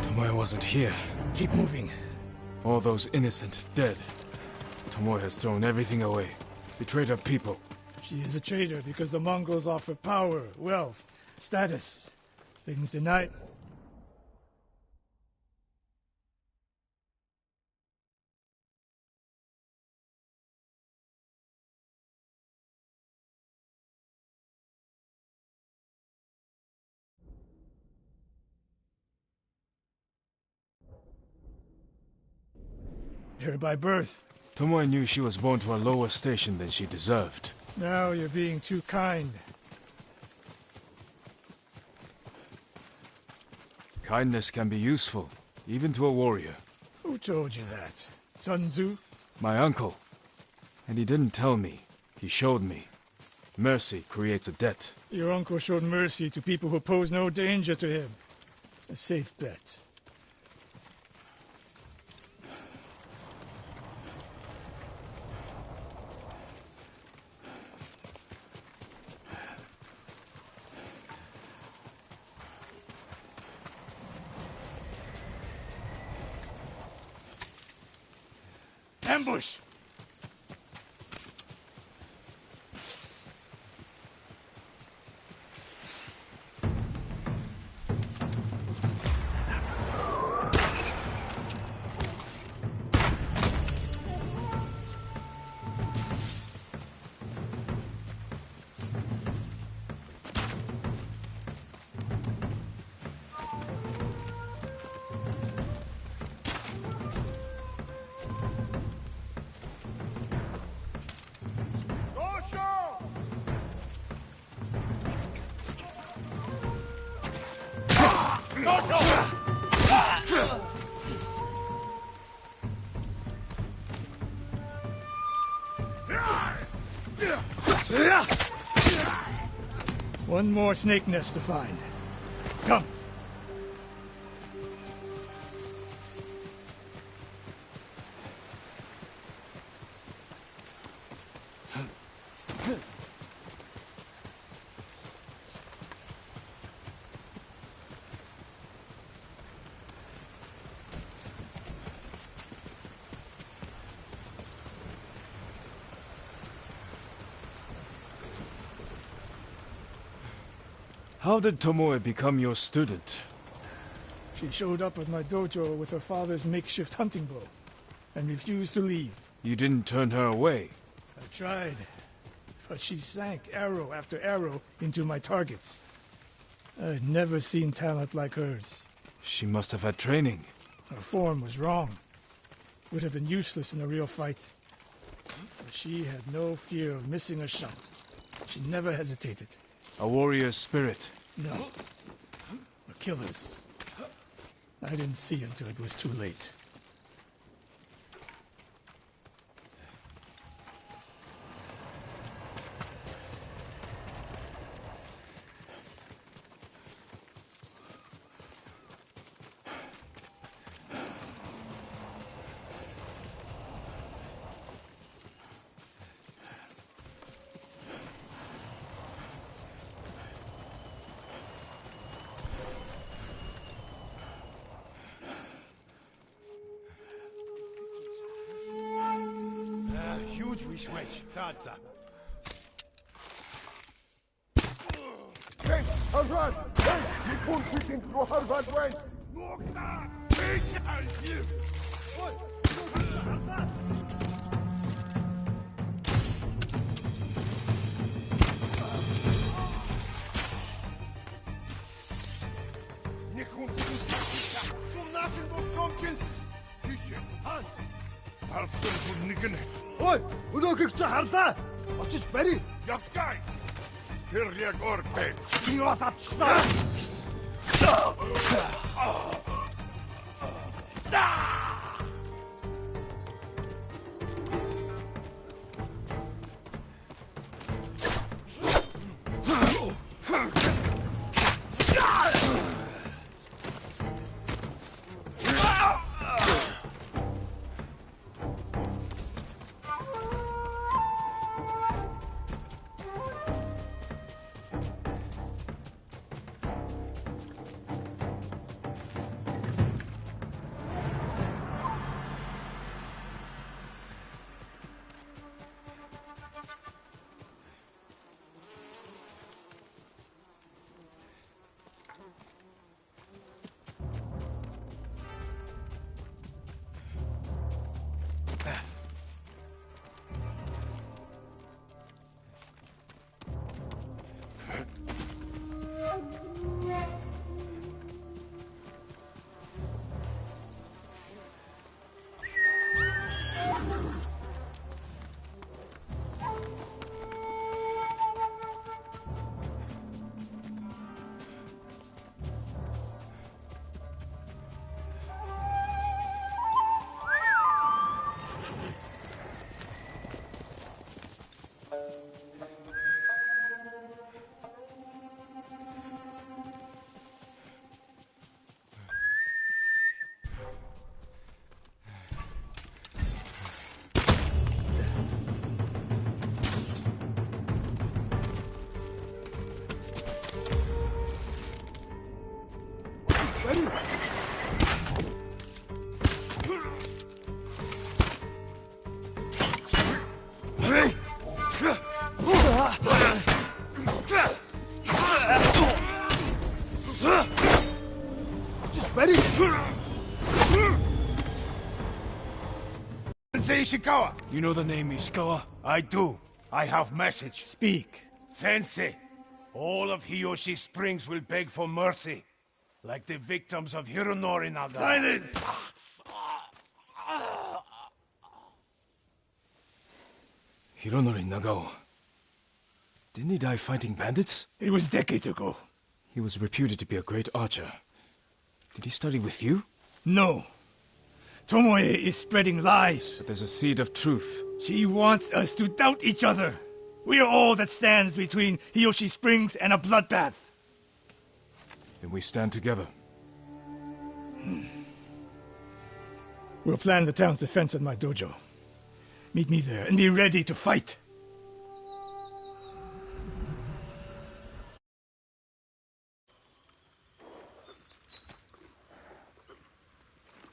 Tomoe wasn't here.
Keep moving.
All those innocent dead. Tomoe has thrown everything away. Betrayed her people.
She is a traitor because the Mongols offer power, wealth, status. Things denied. Her by birth.
Tomoe knew she was born to a lower station than she deserved.
Now you're being too kind.
Kindness can be useful, even to a warrior.
Who told you that? Sun Tzu?
My uncle. And he didn't tell me. He showed me. Mercy creates a debt.
Your uncle showed mercy to people who pose no danger to him. A safe bet. Ambush! One more snake nest to find. Come.
How did Tomoe become your student?
She showed up at my dojo with her father's makeshift hunting bow and refused to leave.
You didn't turn her away.
I tried, but she sank arrow after arrow into my targets. I'd never seen talent like hers.
She must have had training.
Her form was wrong. Would have been useless in a real fight. But she had no fear of missing a shot. She never hesitated.
A warrior's spirit.
No. A killer's. I didn't see until it was too late.
Huge we switch, Tata. Hey, Harvard! Hey, you pull quick into Harvard way! Ой, өнөөхийг чи харлаа. Очиж барь. Явскай. Тэр яг орпэ. Юус атчлаа. ready?
Sensei Ishikawa! You know the name Ishikawa?
I do. I have message.
Speak.
Sensei, all of Hiyoshi Springs will beg for mercy, like the victims of Hironori Naga.
Silence!
Hironori Nagao. Didn't he die fighting bandits?
It was decades ago.
He was reputed to be a great archer. Did he study with you?
No. Tomoe is spreading lies.
But there's a seed of truth.
She wants us to doubt each other. We are all that stands between Hiyoshi Springs and a bloodbath.
Then we stand together.
We'll plan the town's defense at my dojo. Meet me there and be ready to fight.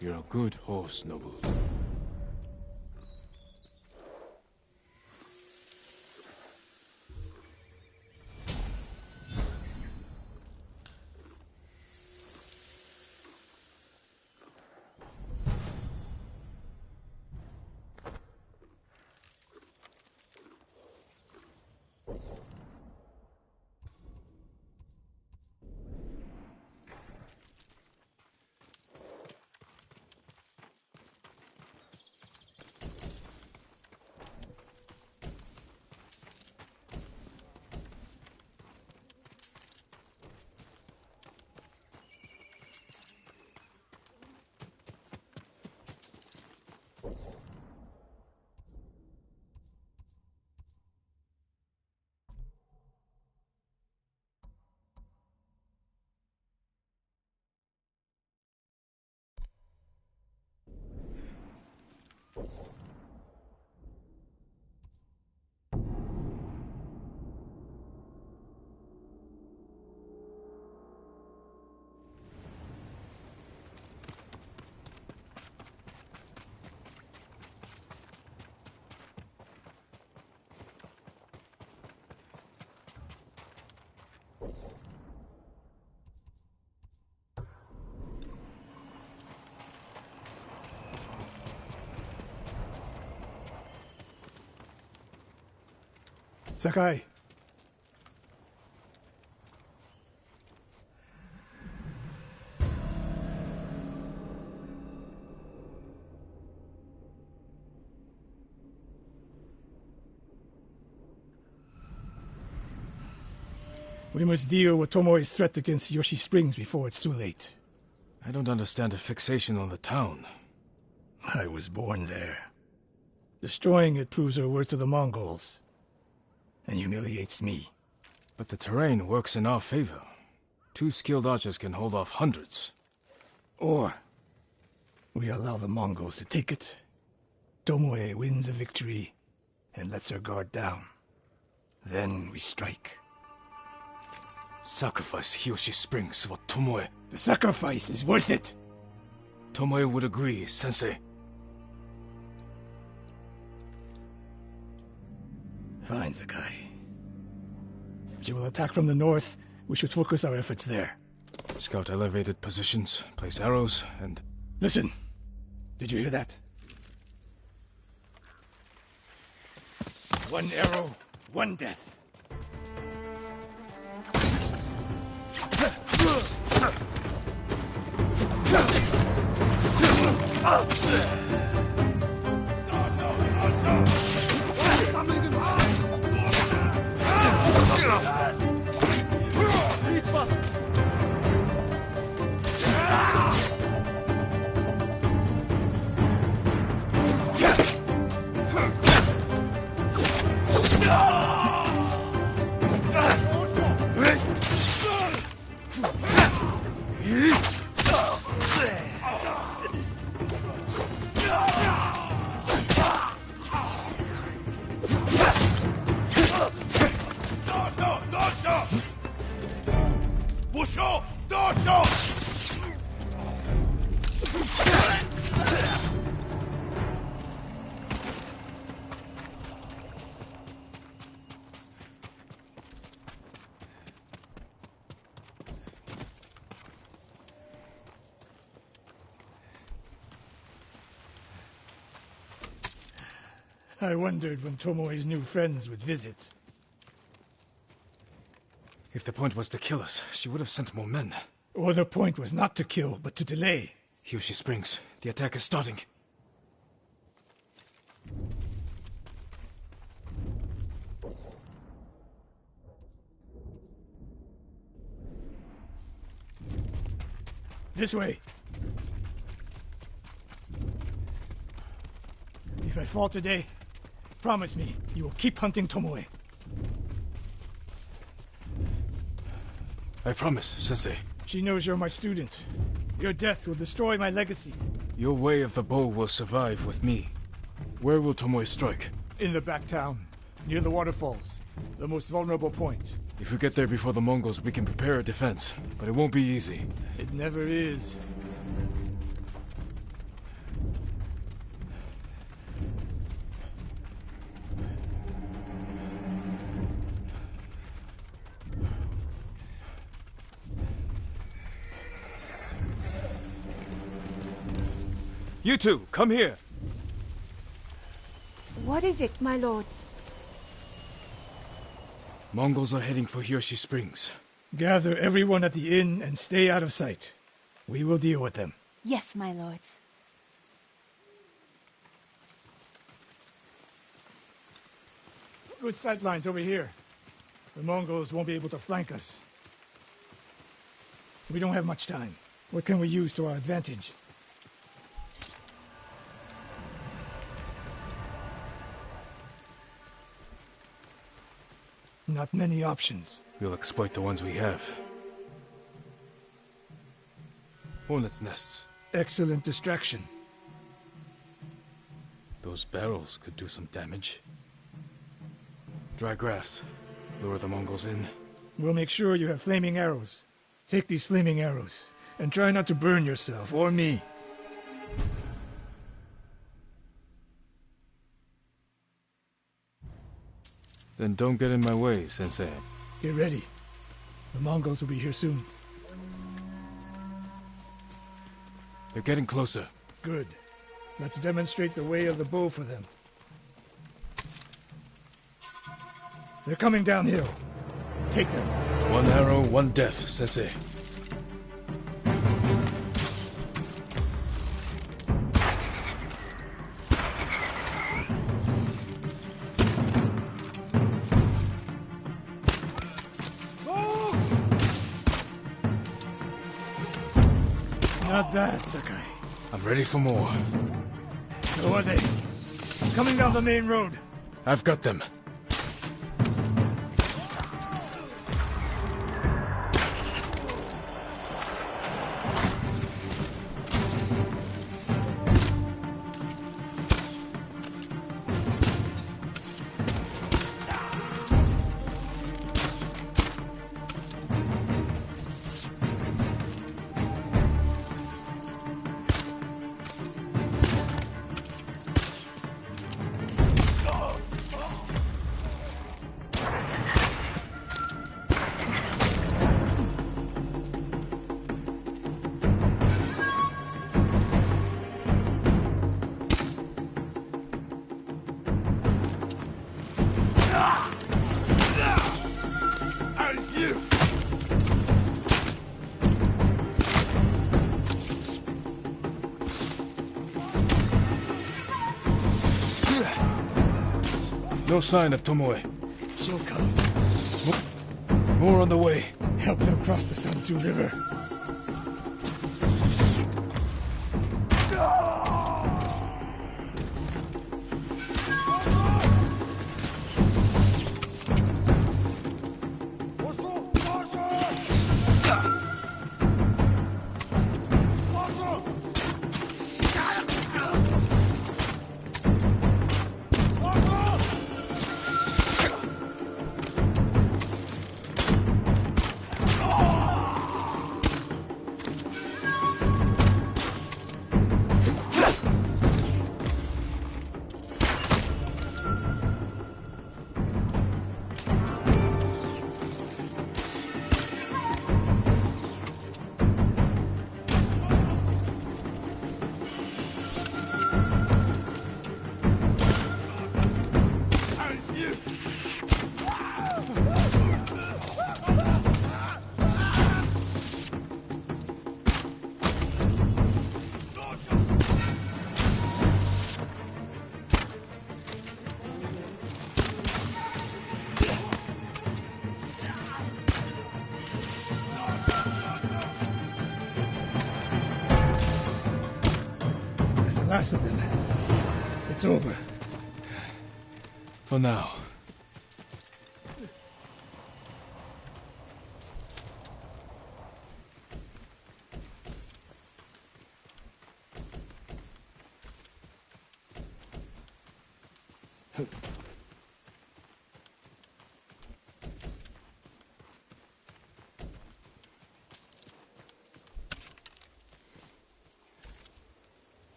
You're a good horse, Nobu.
Sakai. We must deal with Tomoe's threat against Yoshi Springs before it's too late.
I don't understand a fixation on the town.
I was born there. Destroying it proves her worth to the Mongols. And humiliates me.
But the terrain works in our favor. 2 skilled archers can hold off hundreds.
Or we allow the Mongols to take it. Tomoe wins a victory and lets her guard down. Then we strike.
Sacrifice Hiyoshi Springs for Tomoe.
The sacrifice is worth it.
Tomoe would agree, Sensei.
Fine, Sakai. She will attack from the north. We should focus our efforts there.
Scout elevated positions, place arrows, and...
Listen! Did you hear that? 1 arrow, 1 death. I wondered when Tomoe's new friends would visit.
If the point was to kill us, she would have sent more men.
Or the point was not to kill, but to delay.
Here she springs. The attack is starting.
This way. If I fall today, promise me you will keep hunting Tomoe.
I promise, Sensei.
She knows you're my student. Your death will destroy my legacy.
Your way of the bow will survive with me. Where will Tomoe strike?
In the back town, near the waterfalls. The most vulnerable point.
If we get there before the Mongols, we can prepare a defense. But it won't be easy.
It never is.
You two, come here.
What is it, my lords?
Mongols are heading for Hiyoshi Springs.
Gather everyone at the inn and stay out of sight. We will deal with them.
Yes, my lords.
Good sight lines over here. The Mongols won't be able to flank us. We don't have much time. What can we use to our advantage? Not many options.
We'll exploit the ones we have. Hornets' nests.
Excellent distraction.
Those barrels could do some damage. Dry grass. Lure the Mongols in.
We'll make sure you have flaming arrows. Take these flaming arrows, and try not to burn yourself or me.
Then don't get in my way, Sensei.
Get ready. The Mongols will be here soon.
They're getting closer.
Good. Let's demonstrate the way of the bow for them. They're coming downhill. Take them.
One arrow, one death, Sensei.
Not bad, Sakai.
I'm ready for more.
So are they. Coming down the main road.
I've got them. No sign of Tomoe.
She'll come.
More on the way.
Help them cross the Sansu River. last of them. It's over.
For now.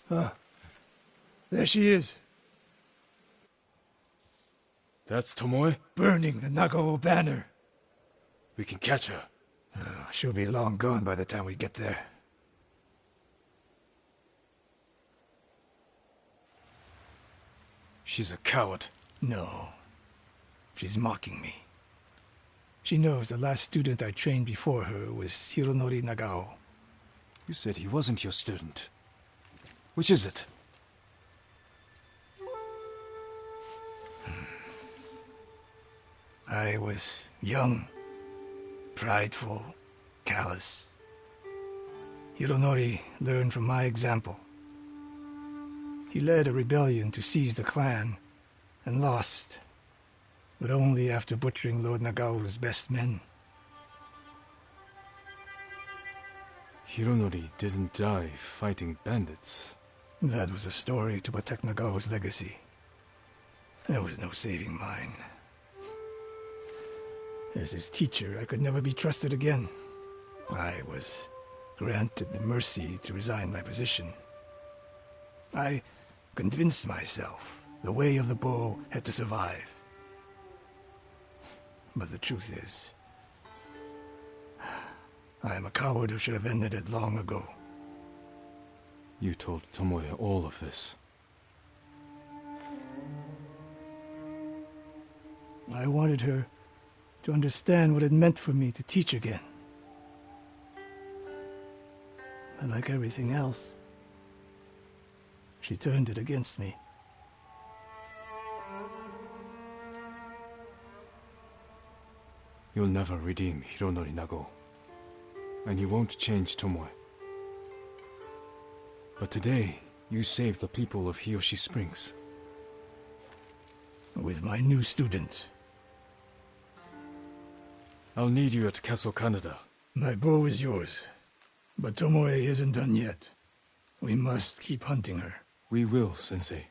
Ah, there she is.
That's Tomoe?
Burning the Nagao banner.
We can catch her.
She'll be long gone by the time we get there.
She's a coward.
No. She's mocking me. She knows the last student I trained before her was Hironori Nagao.
You said he wasn't your student. Which is it?
I was young, prideful, callous. Hironori learned from my example. He led a rebellion to seize the clan, and lost, but only after butchering Lord Nagao's best men.
Hironori didn't die fighting bandits.
That was a story to protect Nagao's legacy. There was no saving mine. As his teacher, I could never be trusted again. I was granted the mercy to resign my position. I convinced myself the way of the bow had to survive. But the truth is, I am a coward who should have ended it long ago.
You told Tomoe all of this.
I wanted her to understand what it meant for me to teach again. But like everything else, she turned it against me.
You'll never redeem Hironori Nagao. And you won't change Tomoe. But today, you saved the people of Hiyoshi Springs.
With my new student.
I'll need you at Castle Kaneda.
My bow is yours. But Tomoe isn't done yet. We must keep hunting her.
We will, Sensei.